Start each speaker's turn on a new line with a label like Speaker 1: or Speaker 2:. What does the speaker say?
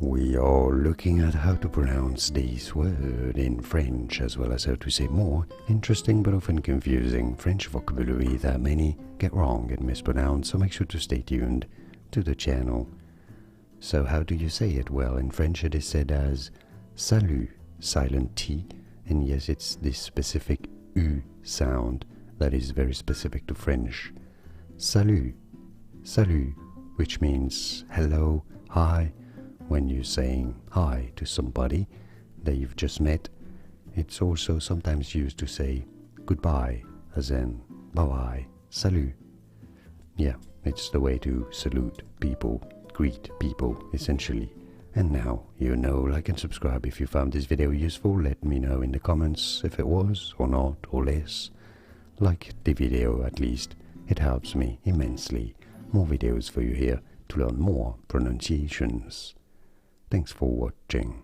Speaker 1: We are looking at how to pronounce this word in French, as well as how to say more interesting but often confusing French vocabulary that many get wrong and mispronounce, so make sure to stay tuned to the channel. So how do you say it? Well, in French it is said as salut, silent T, and yes, it's this specific U sound that is very specific to French. Salut, salut, which means hello, hi. When you're saying hi to somebody that you've just met, it's also sometimes used to say goodbye, as in bye-bye, salut. Yeah, it's the way to salute people, greet people, essentially. And now you know, like and subscribe if you found this video useful. Let me know in the comments if it was, or not, or less. Like the video at least, it helps me immensely. More videos for you here to learn more pronunciations. Thanks for watching.